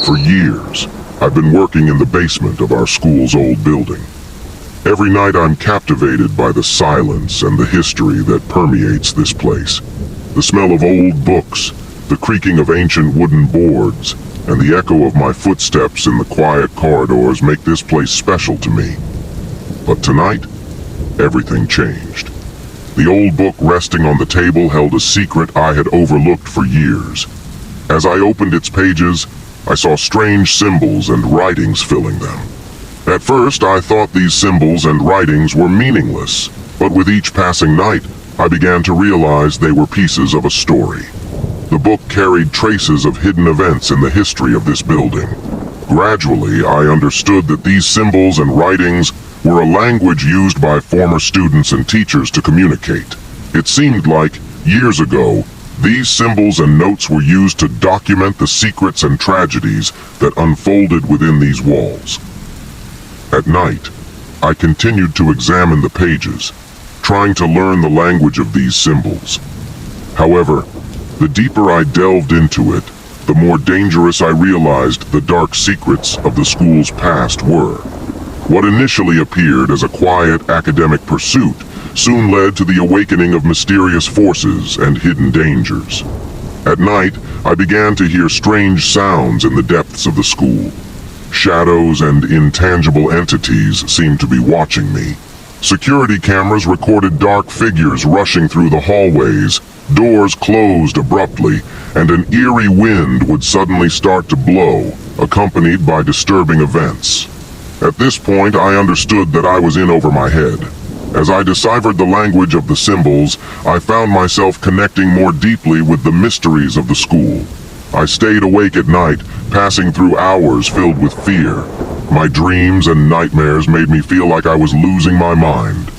For years, I've been working in the basement of our school's old building. Every night I'm captivated by the silence and the history that permeates this place. The smell of old books, the creaking of ancient wooden boards, and the echo of my footsteps in the quiet corridors make this place special to me. But tonight, everything changed. The old book resting on the table held a secret I had overlooked for years. As I opened its pages, I saw strange symbols and writings filling them. At first, I thought these symbols and writings were meaningless, but with each passing night, I began to realize they were pieces of a story. The book carried traces of hidden events in the history of this building. Gradually, I understood that these symbols and writings were a language used by former students and teachers to communicate. It seemed like, years ago, these symbols and notes were used to document the secrets and tragedies that unfolded within these walls. At night, I continued to examine the pages, trying to learn the language of these symbols. However, the deeper I delved into it, the more dangerous I realized the dark secrets of the school's past were. What initially appeared as a quiet academic pursuit soon led to the awakening of mysterious forces and hidden dangers. At night, I began to hear strange sounds in the depths of the school. Shadows and intangible entities seemed to be watching me. Security cameras recorded dark figures rushing through the hallways, doors closed abruptly, and an eerie wind would suddenly start to blow, accompanied by disturbing events. At this point, I understood that I was in over my head. As I deciphered the language of the symbols, I found myself connecting more deeply with the mysteries of the school. I stayed awake at night, passing through hours filled with fear. My dreams and nightmares made me feel like I was losing my mind.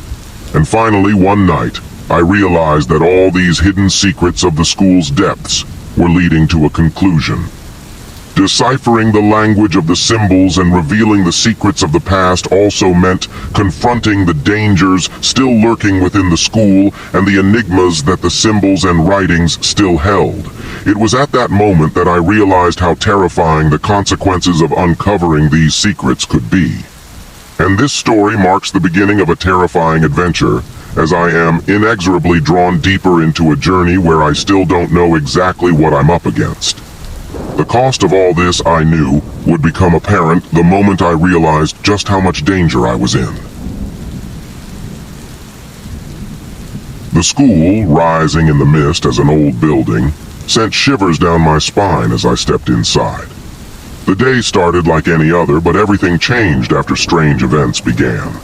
And finally, one night, I realized that all these hidden secrets of the school's depths were leading to a conclusion. Deciphering the language of the symbols and revealing the secrets of the past also meant confronting the dangers still lurking within the school and the enigmas that the symbols and writings still held. It was at that moment that I realized how terrifying the consequences of uncovering these secrets could be. And this story marks the beginning of a terrifying adventure, as I am inexorably drawn deeper into a journey where I still don't know exactly what I'm up against. The cost of all this, I knew, would become apparent the moment I realized just how much danger I was in. The school, rising in the mist as an old building, sent shivers down my spine as I stepped inside. The day started like any other, but everything changed after strange events began.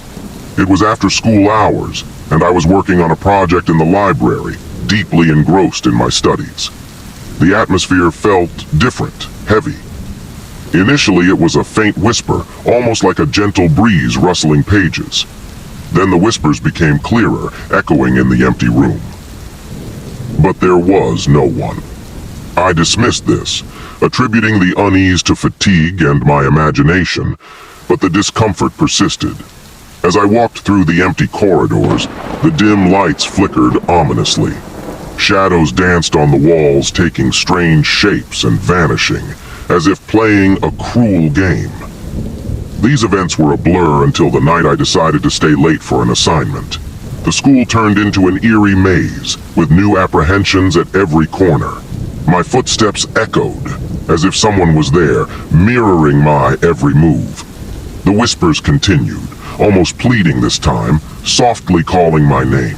It was after school hours, and I was working on a project in the library, deeply engrossed in my studies. The atmosphere felt different, heavy. Initially, it was a faint whisper, almost like a gentle breeze rustling pages. Then the whispers became clearer, echoing in the empty room. But there was no one. I dismissed this, attributing the unease to fatigue and my imagination, but the discomfort persisted. As I walked through the empty corridors, the dim lights flickered ominously. Shadows danced on the walls, taking strange shapes and vanishing, as if playing a cruel game. These events were a blur until the night I decided to stay late for an assignment. The school turned into an eerie maze, with new apprehensions at every corner. My footsteps echoed, as if someone was there, mirroring my every move. The whispers continued, almost pleading this time, softly calling my name.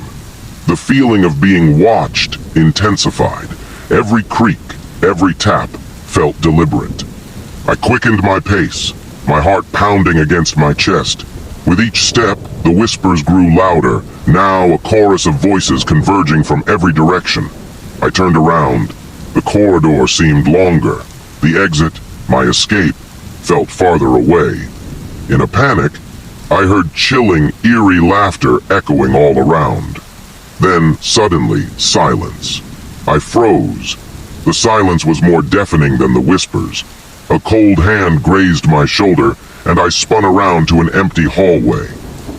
The feeling of being watched intensified. Every creak, every tap felt deliberate. I quickened my pace, my heart pounding against my chest. With each step, the whispers grew louder, now a chorus of voices converging from every direction. I turned around. The corridor seemed longer. The exit, my escape, felt farther away. In a panic, I heard chilling, eerie laughter echoing all around. Then, suddenly, silence. I froze. The silence was more deafening than the whispers. A cold hand grazed my shoulder, and I spun around to an empty hallway.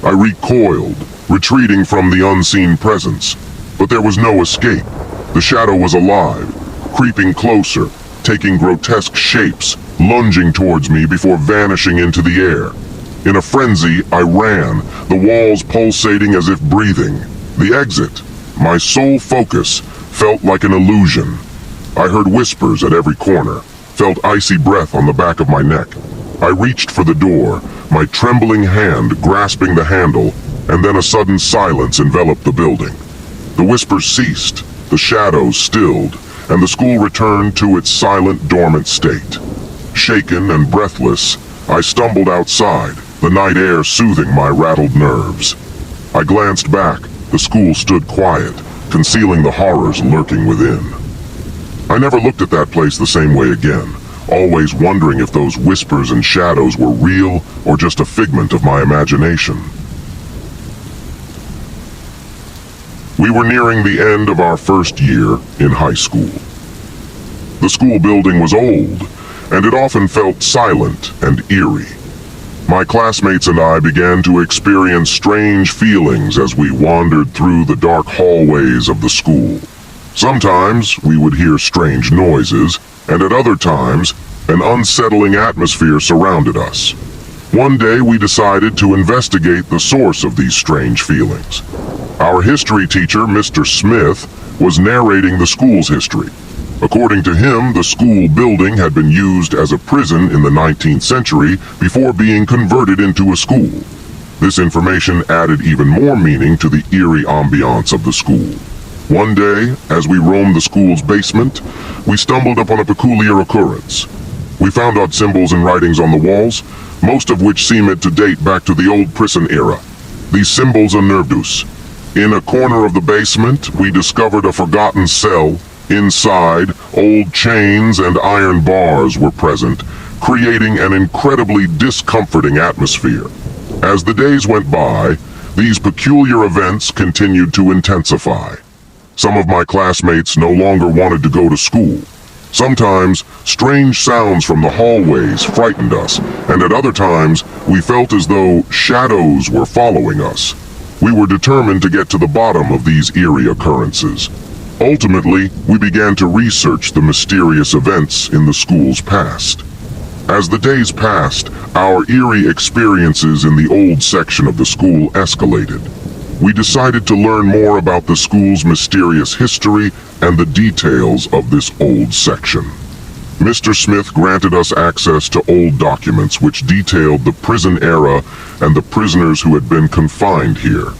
I recoiled, retreating from the unseen presence. But there was no escape. The shadow was alive, creeping closer, taking grotesque shapes, lunging towards me before vanishing into the air. In a frenzy, I ran, the walls pulsating as if breathing. The exit, my sole focus, felt like an illusion. I heard whispers at every corner, felt icy breath on the back of my neck. I reached for the door, my trembling hand grasping the handle, and then a sudden silence enveloped the building. The whispers ceased, the shadows stilled, and the school returned to its silent, dormant state. Shaken and breathless, I stumbled outside, the night air soothing my rattled nerves. I glanced back. The school stood quiet, concealing the horrors lurking within. I never looked at that place the same way again, always wondering if those whispers and shadows were real or just a figment of my imagination. We were nearing the end of our first year in high school. The school building was old, and it often felt silent and eerie. My classmates and I began to experience strange feelings as we wandered through the dark hallways of the school. Sometimes we would hear strange noises, and at other times, an unsettling atmosphere surrounded us. One day we decided to investigate the source of these strange feelings. Our history teacher, Mr. Smith, was narrating the school's history. According to him, the school building had been used as a prison in the 19th century before being converted into a school. This information added even more meaning to the eerie ambiance of the school. One day, as we roamed the school's basement, we stumbled upon a peculiar occurrence. We found odd symbols and writings on the walls, most of which seemed to date back to the old prison era. These symbols unnerved us. In a corner of the basement, we discovered a forgotten cell. Inside, old chains and iron bars were present, creating an incredibly discomforting atmosphere. As the days went by, these peculiar events continued to intensify. Some of my classmates no longer wanted to go to school. Sometimes, strange sounds from the hallways frightened us, and at other times, we felt as though shadows were following us. We were determined to get to the bottom of these eerie occurrences. Ultimately, we began to research the mysterious events in the school's past. As the days passed, our eerie experiences in the old section of the school escalated. We decided to learn more about the school's mysterious history and the details of this old section. Mr. Smith granted us access to old documents which detailed the prison era and the prisoners who had been confined here.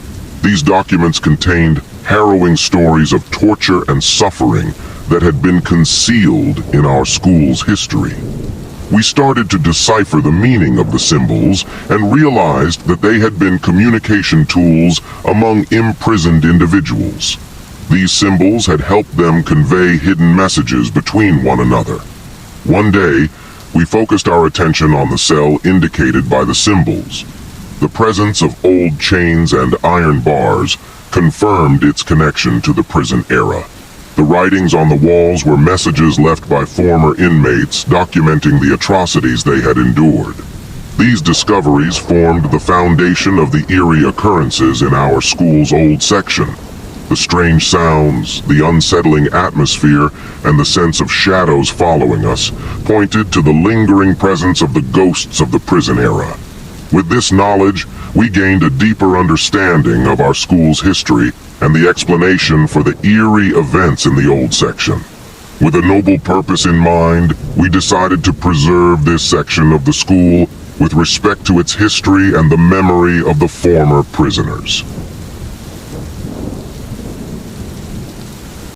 These documents contained harrowing stories of torture and suffering that had been concealed in our school's history. We started to decipher the meaning of the symbols and realized that they had been communication tools among imprisoned individuals. These symbols had helped them convey hidden messages between one another. One day, we focused our attention on the cell indicated by the symbols. The presence of old chains and iron bars confirmed its connection to the prison era. The writings on the walls were messages left by former inmates documenting the atrocities they had endured. These discoveries formed the foundation of the eerie occurrences in our school's old section. The strange sounds, the unsettling atmosphere, and the sense of shadows following us pointed to the lingering presence of the ghosts of the prison era. With this knowledge, we gained a deeper understanding of our school's history and the explanation for the eerie events in the old section. With a noble purpose in mind, we decided to preserve this section of the school with respect to its history and the memory of the former prisoners.